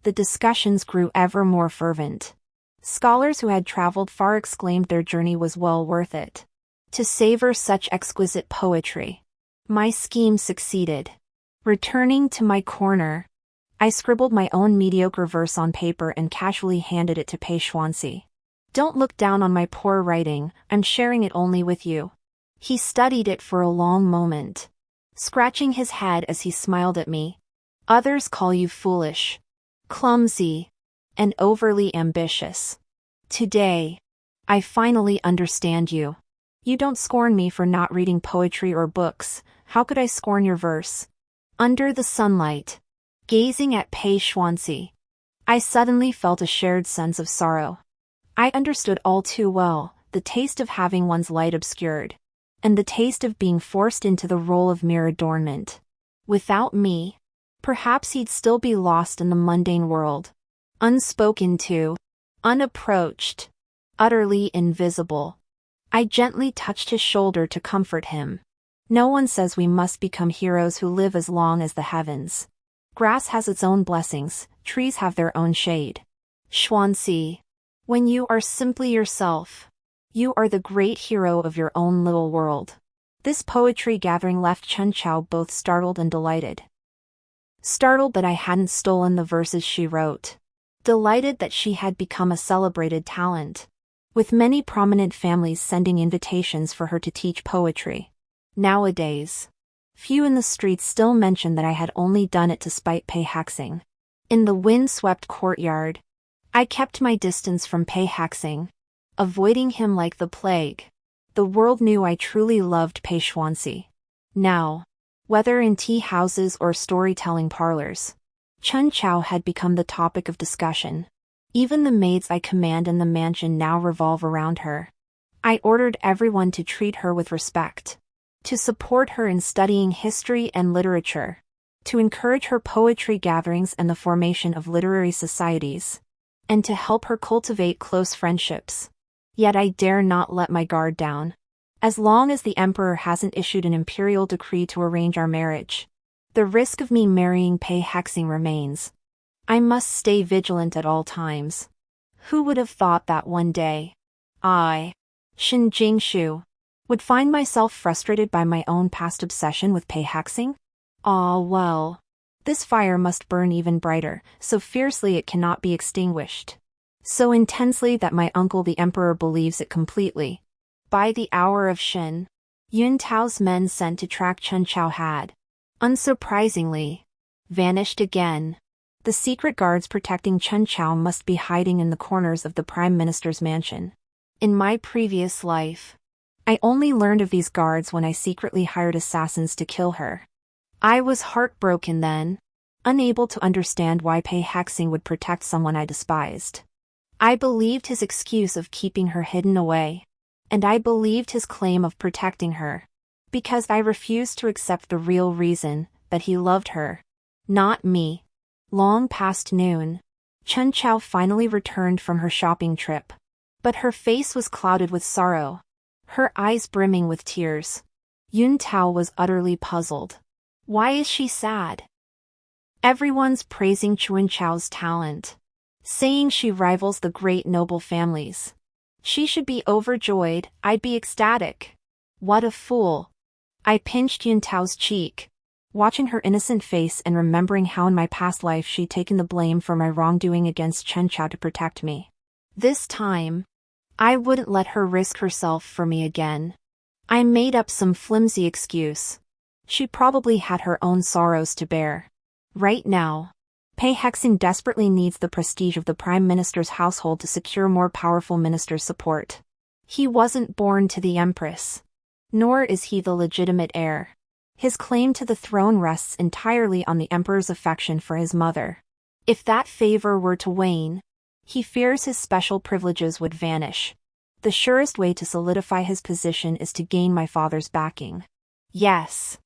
The discussions grew ever more fervent. Scholars who had traveled far exclaimed their journey was well worth it to savor such exquisite poetry. My scheme succeeded. Returning to my corner, I scribbled my own mediocre verse on paper and casually handed it to Pei Si. Don't look down on my poor writing, I'm sharing it only with you. He studied it for a long moment, scratching his head as he smiled at me. Others call you foolish, clumsy, and overly ambitious. Today, I finally understand you. You don't scorn me for not reading poetry or books. How could I scorn your verse? Under the sunlight, gazing at Pei Si, I suddenly felt a shared sense of sorrow. I understood all too well the taste of having one's light obscured, and the taste of being forced into the role of mere adornment. Without me, perhaps he'd still be lost in the mundane world, unspoken to, unapproached, utterly invisible. I gently touched his shoulder to comfort him. No one says we must become heroes who live as long as the heavens. Grass has its own blessings, trees have their own shade. Si, when you are simply yourself, you are the great hero of your own little world. This poetry gathering left Chun Chao both startled and delighted. Startled that I hadn't stolen the verses she wrote. Delighted that she had become a celebrated talent, with many prominent families sending invitations for her to teach poetry. Nowadays, few in the streets still mention that I had only done it to spite Pei Si. In the wind-swept courtyard, I kept my distance from Pei Si, avoiding him like the plague. The world knew I truly loved Pei Si. Now, whether in tea houses or storytelling parlors, Chun Chao had become the topic of discussion. Even the maids I command in the mansion now revolve around her. I ordered everyone to treat her with respect, to support her in studying history and literature, to encourage her poetry gatherings and the formation of literary societies, and to help her cultivate close friendships. Yet I dare not let my guard down. As long as the emperor hasn't issued an imperial decree to arrange our marriage, the risk of me marrying Pei Si remains. I must stay vigilant at all times. Who would have thought that one day, I, Shin Jingshu, would find myself frustrated by my own past obsession with Pei Si? Ah well. This fire must burn even brighter, so fiercely it cannot be extinguished. So intensely that my uncle the emperor believes it completely. By the hour of Shin, Yun Tao's men sent to track Chun Chao had, unsurprisingly, vanished again. The secret guards protecting Chun Chao must be hiding in the corners of the Prime Minister's mansion. In my previous life, I only learned of these guards when I secretly hired assassins to kill her. I was heartbroken then, unable to understand why Pei Si would protect someone I despised. I believed his excuse of keeping her hidden away, and I believed his claim of protecting her, because I refused to accept the real reason, that he loved her, not me. Long past noon, Chun Chao finally returned from her shopping trip, but her face was clouded with sorrow, her eyes brimming with tears. Yun Tao was utterly puzzled. Why is she sad? Everyone's praising Chun Chao's talent, saying she rivals the great noble families. She should be overjoyed, I'd be ecstatic. What a fool. I pinched Yun Tao's cheek, watching her innocent face and remembering how in my past life she'd taken the blame for my wrongdoing against Chun Chao to protect me. This time, I wouldn't let her risk herself for me again. I made up some flimsy excuse. She probably had her own sorrows to bear. Right now, Pei Hexing desperately needs the prestige of the Prime Minister's household to secure more powerful ministers' support. He wasn't born to the Empress. Nor is he the legitimate heir. His claim to the throne rests entirely on the Emperor's affection for his mother. If that favor were to wane, he fears his special privileges would vanish. The surest way to solidify his position is to gain my father's backing. Yes.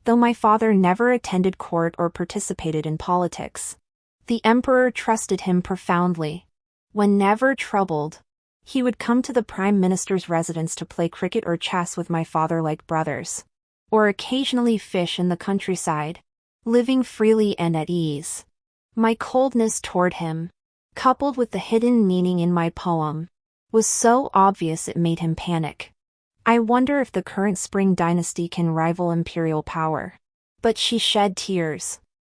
Though my father never attended court or participated in politics, the Emperor trusted him profoundly. Whenever troubled, he would come to the Prime Minister's residence to play cricket or chess with my father like brothers, or occasionally fish in the countryside, living freely and at ease. My coldness toward him, coupled with the hidden meaning in my poem, was so obvious it made him panic. I wonder if the current Spring dynasty can rival imperial power. But she shed tears.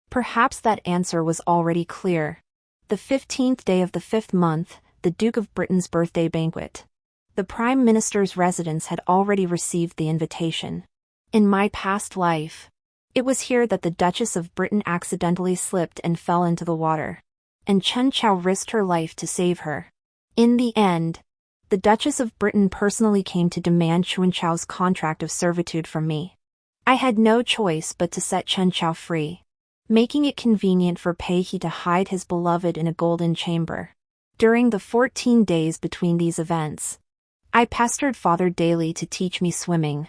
Perhaps that answer was already clear. The 15th day of the 5th month, the Duke of Britain's birthday banquet. The Prime Minister's residence had already received the invitation. In my past life, it was here that the Duchess of Britain accidentally slipped and fell into the water, and Chen Chao risked her life to save her. In the end, the Duchess of Britain personally came to demand Chen Chao's contract of servitude from me. I had no choice but to set Chen Chao free, making it convenient for Pei Si to hide his beloved in a golden chamber. During the 14 days between these events, I pestered father daily to teach me swimming.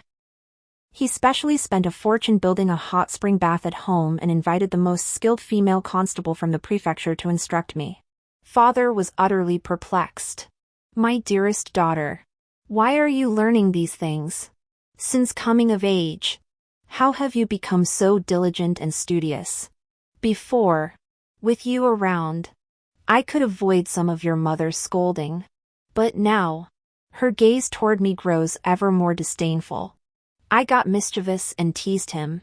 He specially spent a fortune building a hot spring bath at home and invited the most skilled female constable from the prefecture to instruct me. Father was utterly perplexed. My dearest daughter, why are you learning these things? Since coming of age, how have you become so diligent and studious? Before, with you around, I could avoid some of your mother's scolding. But now, her gaze toward me grows ever more disdainful. I got mischievous and teased him.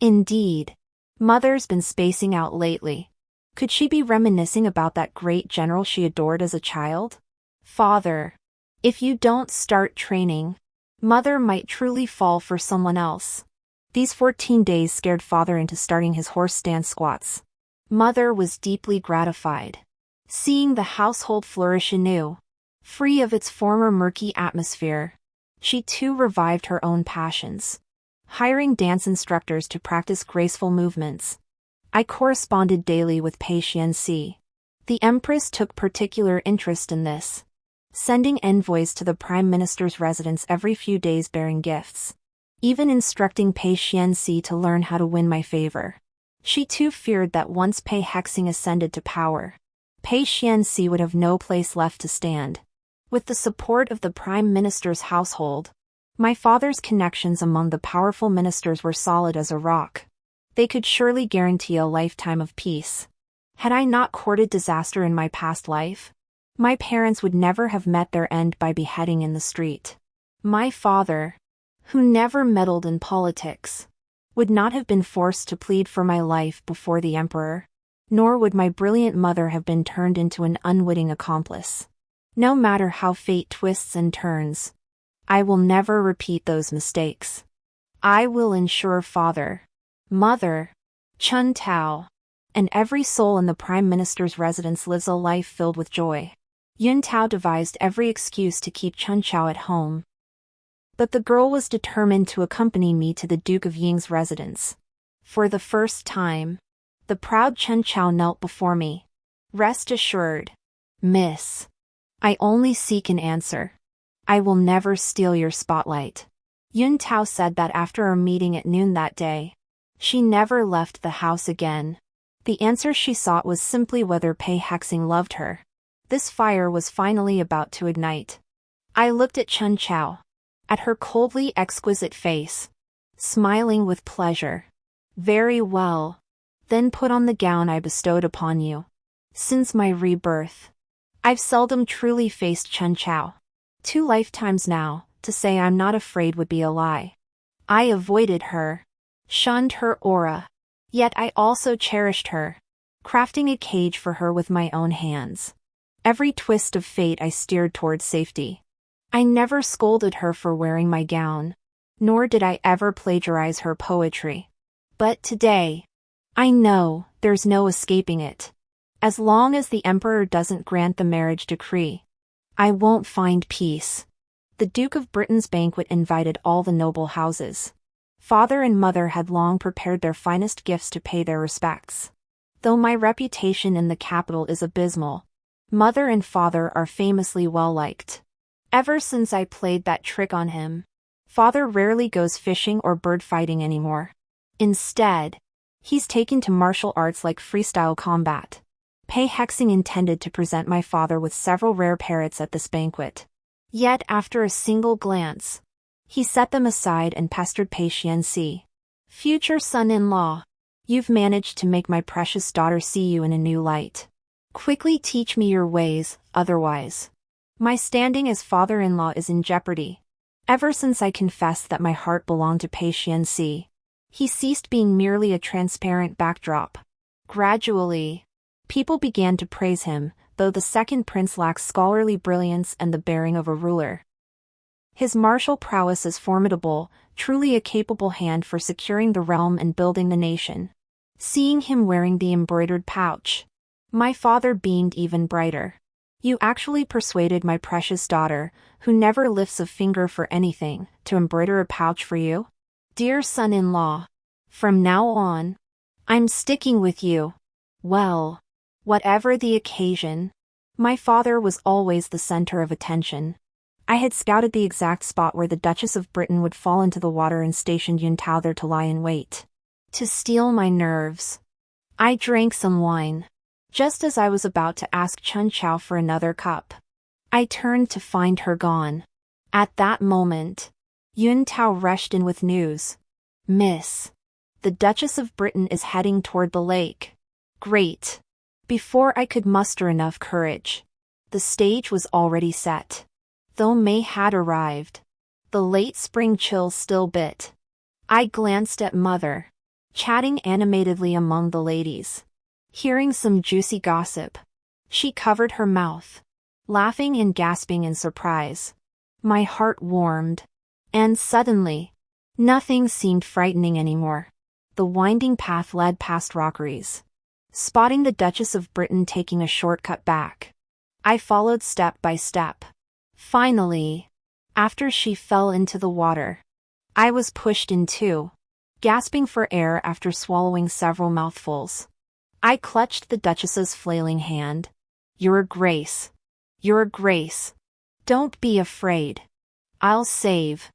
Indeed, mother's been spacing out lately. Could she be reminiscing about that great general she adored as a child? Father, if you don't start training, mother might truly fall for someone else. These 14 days scared father into starting his horse stance squats. Mother was deeply gratified, seeing the household flourish anew, free of its former murky atmosphere. She too revived her own passions, hiring dance instructors to practice graceful movements. I corresponded daily with Pei Si. The Empress took particular interest in this, sending envoys to the Prime Minister's residence every few days bearing gifts, even instructing Pei Si to learn how to win my favor. She too feared that once Pei Hexing ascended to power, Pei Si would have no place left to stand. With the support of the Prime Minister's household, my father's connections among the powerful ministers were solid as a rock. They could surely guarantee a lifetime of peace. Had I not courted disaster in my past life, my parents would never have met their end by beheading in the street. My father, who never meddled in politics, would not have been forced to plead for my life before the Emperor, nor would my brilliant mother have been turned into an unwitting accomplice. No matter how fate twists and turns, I will never repeat those mistakes. I will ensure father, mother, Chen Tao, and every soul in the Prime Minister's residence lives a life filled with joy. Yun Tao devised every excuse to keep Chen Chao at home, but the girl was determined to accompany me to the Duke of Ying's residence. For the first time, the proud Chen Chao knelt before me. Rest assured, miss, I only seek an answer. I will never steal your spotlight. Yun Tao said that after our meeting at noon that day, she never left the house again. The answer she sought was simply whether Pei Hexing loved her. This fire was finally about to ignite. I looked at Chen Chao, at her coldly exquisite face, smiling with pleasure. Very well. Then put on the gown I bestowed upon you. Since my rebirth, I've seldom truly faced Chen Chao. 2 lifetimes now, to say I'm not afraid would be a lie. I avoided her, shunned her aura, yet I also cherished her, crafting a cage for her with my own hands. Every twist of fate I steered towards safety. I never scolded her for wearing my gown, nor did I ever plagiarize her poetry. But today, I know There's no escaping it. As long as the emperor doesn't grant the marriage decree, I won't find peace. The Duke of Britain's banquet invited all the noble houses. Father and mother had long prepared their finest gifts to pay their respects. Though my reputation in the capital is abysmal, mother and father are famously well-liked. Ever since I played that trick on him, father rarely goes fishing or bird fighting anymore. Instead, he's taken to martial arts like freestyle combat. Pei Si intended to present my father with several rare parrots at this banquet. Yet after a single glance, he set them aside and pestered Pei Si. Future son-in-law, you've managed to make my precious daughter see you in a new light. Quickly teach me your ways, otherwise my standing as father-in-law is in jeopardy. Ever since I confessed that my heart belonged to Pei Si, he ceased being merely a transparent backdrop. Gradually, people began to praise him, though the second prince lacks scholarly brilliance and the bearing of a ruler. His martial prowess is formidable, truly a capable hand for securing the realm and building the nation. Seeing him wearing the embroidered pouch, my father beamed even brighter. You actually persuaded my precious daughter, who never lifts a finger for anything, to embroider a pouch for you? Dear son-in-law, from now on, I'm sticking with you. Well, whatever the occasion, my father was always the center of attention. I had scouted the exact spot where the Duchess of Britain would fall into the water and stationed Yun Tao there to lie in wait. To steal my nerves, I drank some wine. Just as I was about to ask Chun Chao for another cup, I turned to find her gone. At that moment, Yun Tao rushed in with news. Miss, the Duchess of Britain is heading toward the lake. Great. Before I could muster enough courage, the stage was already set. Though May had arrived, the late spring chill still bit. I glanced at mother, chatting animatedly among the ladies. Hearing some juicy gossip, she covered her mouth, laughing and gasping in surprise. My heart warmed, and suddenly, nothing seemed frightening anymore. The winding path led past rockeries. Spotting the Duchess of Britain taking a shortcut back, I followed step by step. Finally, after she fell into the water, I was pushed in too, gasping for air after swallowing several mouthfuls. I clutched the Duchess's flailing hand. Your Grace. Your Grace. Don't be afraid. I'll save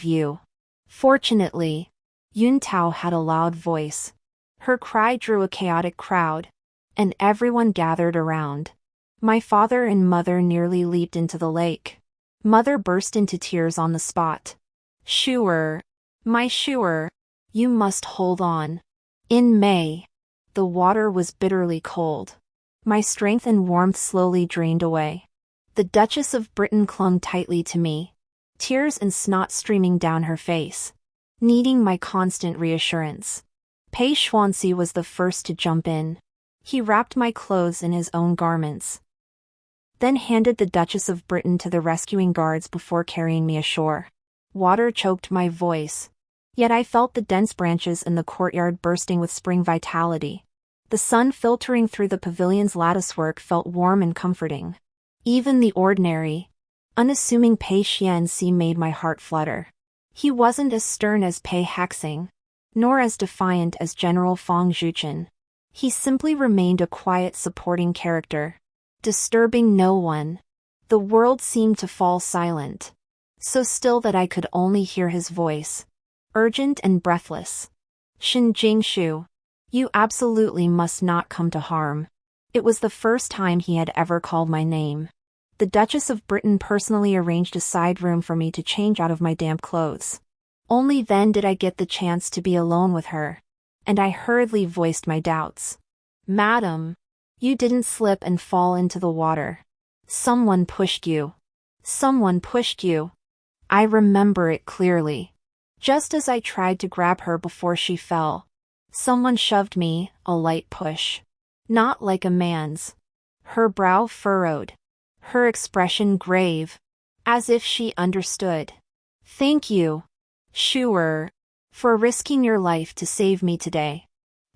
you. Fortunately, Yun Tao had a loud voice. Her cry drew a chaotic crowd, and everyone gathered around. My father and mother nearly leaped into the lake. Mother burst into tears on the spot. Shuer, my Shuer, you must hold on. In May, the water was bitterly cold. My strength and warmth slowly drained away. The Duchess of Britain clung tightly to me, tears and snot streaming down her face, needing my constant reassurance. Pei Si was the first to jump in. He wrapped my clothes in his own garments, then handed the Duchess of Britain to the rescuing guards before carrying me ashore. Water choked my voice, yet I felt the dense branches in the courtyard bursting with spring vitality. The sun filtering through the pavilion's latticework felt warm and comforting. Even the ordinary, unassuming Pei Si made my heart flutter. He wasn't as stern as Pei Si, nor as defiant as General Fang Zhuchen. He simply remained a quiet supporting character, disturbing no one. The world seemed to fall silent, so still that I could only hear his voice, urgent and breathless. Shin Jingshu, you absolutely must not come to harm. It was the first time he had ever called my name. The Duchess of Britain personally arranged a side room for me to change out of my damp clothes. Only then did I get the chance to be alone with her, and I hurriedly voiced my doubts. Madam, you didn't slip and fall into the water. Someone pushed you. Someone pushed you. I remember it clearly. Just as I tried to grab her before she fell, someone shoved me, a light push. Not like a man's. Her brow furrowed, her expression grave, as if she understood. Thank you, Shuer, for risking your life to save me today.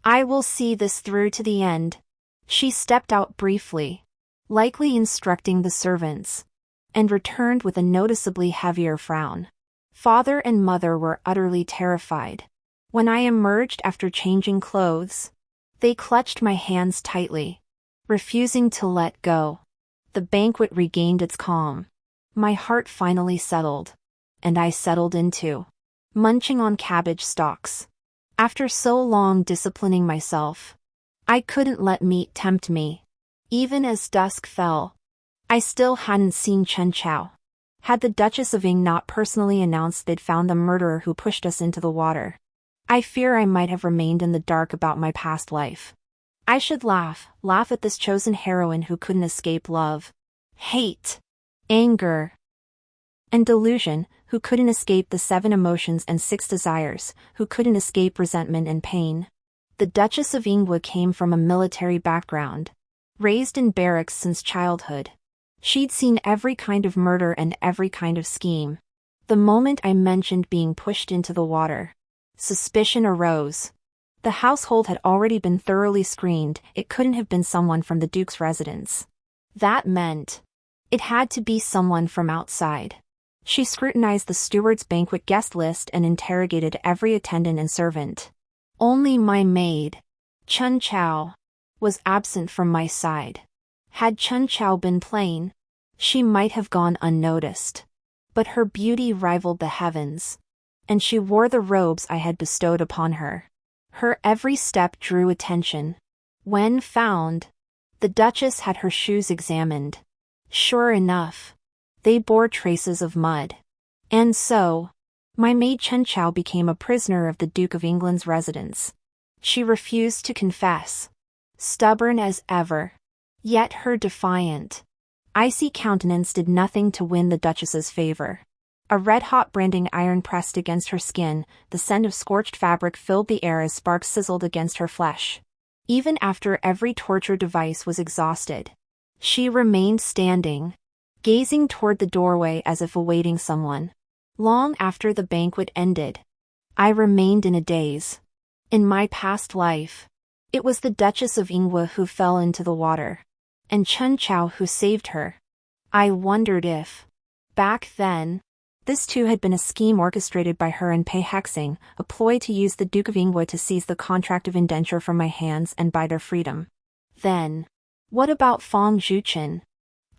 I will see this through to the end. She stepped out briefly, likely instructing the servants, and returned with a noticeably heavier frown. Father and mother were utterly terrified. When I emerged after changing clothes, they clutched my hands tightly, refusing to let go. The banquet regained its calm. My heart finally settled, and I settled into munching on cabbage stalks. After so long disciplining myself, I couldn't let meat tempt me. Even as dusk fell, I still hadn't seen Chen Chao. Had the Duchess of Ing not personally announced they'd found the murderer who pushed us into the water, I fear I might have remained in the dark about my past life. I should laugh at this chosen heroine who couldn't escape love, hate, anger, and delusion, who couldn't escape the 7 emotions and 6 desires, who couldn't escape resentment and pain. The Duchess of Ingwa came from a military background, raised in barracks since childhood. She'd seen every kind of murder and every kind of scheme. The moment I mentioned being pushed into the water, suspicion arose. The household had already been thoroughly screened. It couldn't have been someone from the Duke's residence. That meant it had to be someone from outside. She scrutinized the steward's banquet guest list and interrogated every attendant and servant. Only my maid, Chen Chao, was absent from my side. Had Chen Chao been plain, she might have gone unnoticed. But her beauty rivaled the heavens, and she wore the robes I had bestowed upon her. Her every step drew attention. When found, the Duchess had her shoes examined. Sure enough, they bore traces of mud. And so, my maid Chen Chao became a prisoner of the Duke of England's residence. She refused to confess, stubborn as ever. Yet her defiant, icy countenance did nothing to win the Duchess's favor. A red-hot branding iron pressed against her skin, the scent of scorched fabric filled the air as sparks sizzled against her flesh. Even after every torture device was exhausted, she remained standing, gazing toward the doorway as if awaiting someone. Long after the banquet ended, I remained in a daze. In my past life, it was the Duchess of Ingwa who fell into the water, and Chen Chao who saved her. I wondered if, back then, this too had been a scheme orchestrated by her and Pei Si, a ploy to use the Duke of Ingwa to seize the contract of indenture from my hands and buy their freedom. Then, what about Fang Zhuchen?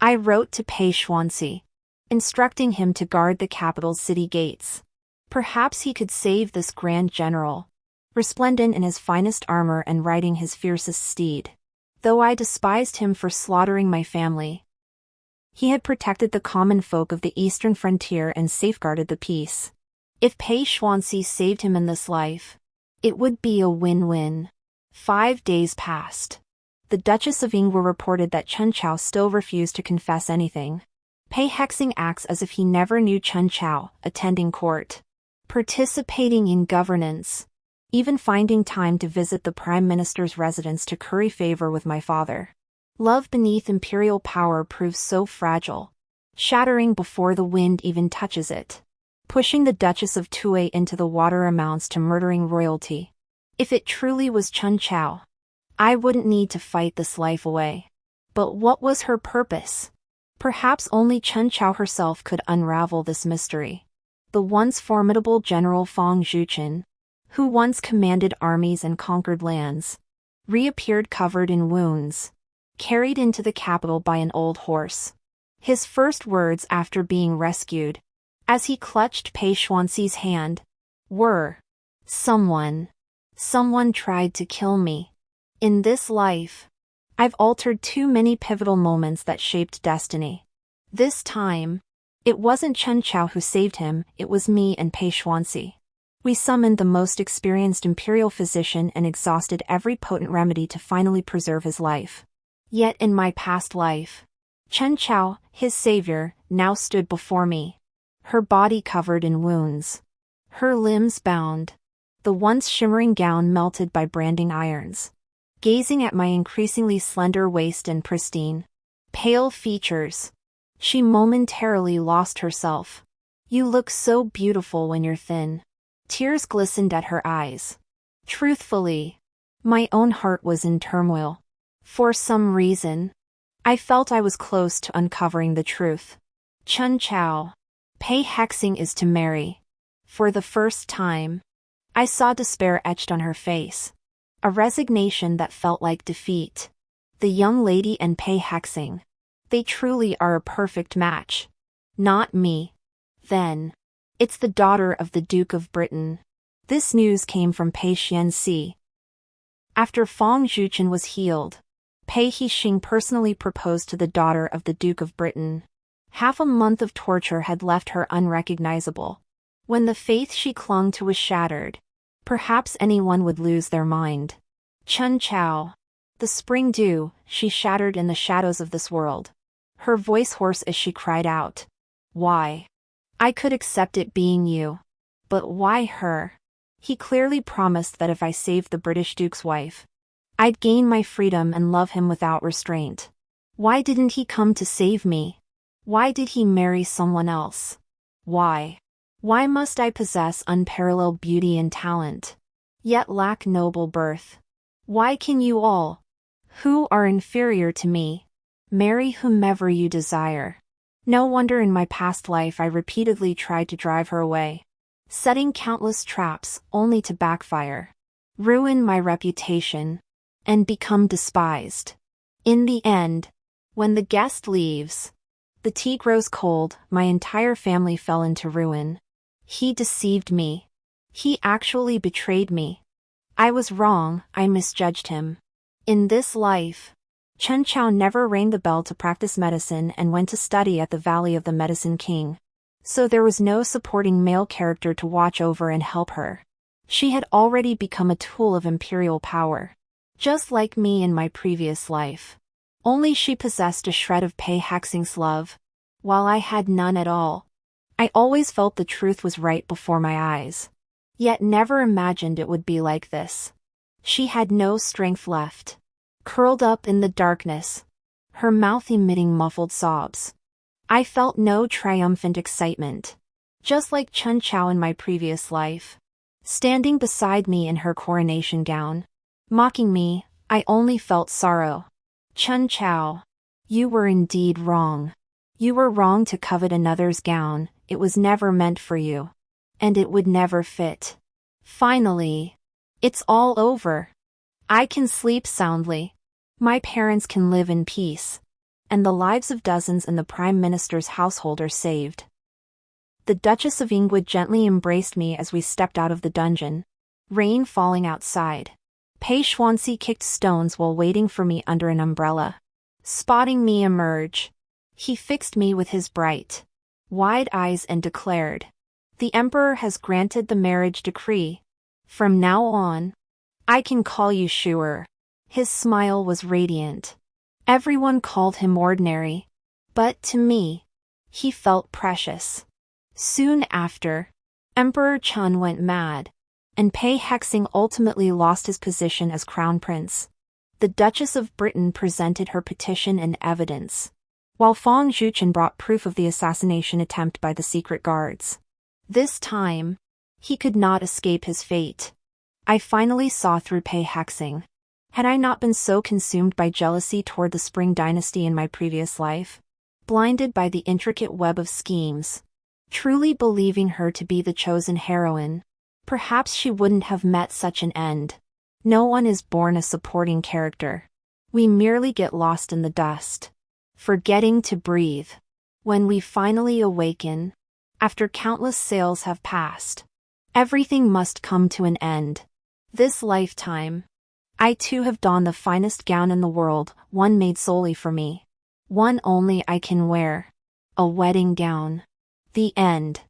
I wrote to Pei Si, instructing him to guard the capital's city gates. Perhaps he could save this grand general, resplendent in his finest armor and riding his fiercest steed. Though I despised him for slaughtering my family, he had protected the common folk of the eastern frontier and safeguarded the peace. If Pei Si saved him in this life, it would be a win-win. 5 days passed. The Duchess of Ingwa reported that Chen Chao still refused to confess anything. Pei Si acts as if he never knew Chen Chao, attending court, participating in governance, even finding time to visit the Prime Minister's residence to curry favor with my father. Love beneath imperial power proves so fragile, shattering before the wind even touches it. Pushing the Duchess of Tue into the water amounts to murdering royalty. If it truly was Chen Chao, I wouldn't need to fight this life away. But what was her purpose? Perhaps only Chen Chao herself could unravel this mystery. The once formidable General Fang Zhuchen, who once commanded armies and conquered lands, reappeared covered in wounds, carried into the capital by an old horse. His first words after being rescued, as he clutched Pei Si's hand, were, Someone tried to kill me. In this life, I've altered too many pivotal moments that shaped destiny. This time, it wasn't Chen Chao who saved him, it was me and Pei Si. We summoned the most experienced imperial physician and exhausted every potent remedy to finally preserve his life. Yet in my past life, Chen Chao, his savior, now stood before me. Her body covered in wounds, her limbs bound, the once shimmering gown melted by branding irons. Gazing at my increasingly slender waist and pristine, pale features, she momentarily lost herself. You look so beautiful when you're thin. Tears glistened at her eyes. Truthfully, My own heart was in turmoil. For some reason, I felt I was close to uncovering the truth. Chun Chao. Pei Hexing is to marry. For the first time, I saw despair etched on her face. A resignation that felt like defeat. The young lady and Pei Hexing. They truly are a perfect match. Not me. Then. It's the daughter of the Duke of Britain. This news came from Pei Si. After Fong Zhuchen was healed, Pei Hexing personally proposed to the daughter of the Duke of Britain. Half a month of torture had left her unrecognizable. When the faith she clung to was shattered, perhaps anyone would lose their mind. Chun Chao. The spring dew, she shattered in the shadows of this world. Her voice hoarse as she cried out. Why? I could accept it being you. But why her? He clearly promised that if I saved the British Duke's wife, I'd gain my freedom and love him without restraint. Why didn't he come to save me? Why did he marry someone else? Why? Why must I possess unparalleled beauty and talent, yet lack noble birth? Why can you all, who are inferior to me, marry whomever you desire? No wonder in my past life I repeatedly tried to drive her away, setting countless traps only to backfire, ruin my reputation, and become despised. In the end, when the guest leaves, the tea grows cold, my entire family fell into ruin. He deceived me. He actually betrayed me. I was wrong, I misjudged him. In this life, Chun Chao never rang the bell to practice medicine and went to study at the Valley of the Medicine King. So there was no supporting male character to watch over and help her. She had already become a tool of imperial power. Just like me in my previous life. Only she possessed a shred of Pei Hexing's love, while I had none at all. I always felt the truth was right before my eyes, yet never imagined it would be like this. She had no strength left. Curled up in the darkness, her mouth emitting muffled sobs. I felt no triumphant excitement. Just like Chun Chao in my previous life. Standing beside me in her coronation gown, mocking me, I only felt sorrow. Chun Chao. You were indeed wrong. You were wrong to covet another's gown, it was never meant for you. And it would never fit. Finally. It's all over. I can sleep soundly. My parents can live in peace. And the lives of dozens in the Prime Minister's household are saved. The Duchess of Ingwood gently embraced me as we stepped out of the dungeon. Rain falling outside. Pei Si kicked stones while waiting for me under an umbrella. Spotting me emerge, he fixed me with his bright, wide eyes and declared, "The Emperor has granted the marriage decree. From now on, I can call you Shuer." His smile was radiant. Everyone called him ordinary, but to me, he felt precious. Soon after, Emperor Chun went mad, and Pei Hexing ultimately lost his position as crown prince. The Duchess of Britain presented her petition and evidence, while Fong Zhuchen brought proof of the assassination attempt by the secret guards. This time, he could not escape his fate. I finally saw through Pei Hexing. Had I not been so consumed by jealousy toward the Spring dynasty in my previous life, blinded by the intricate web of schemes, truly believing her to be the chosen heroine, perhaps she wouldn't have met such an end. No one is born a supporting character. We merely get lost in the dust, forgetting to breathe. When we finally awaken, after countless sails have passed, everything must come to an end. This lifetime, I too have donned the finest gown in the world, one made solely for me. One only I can wear. A wedding gown. The end.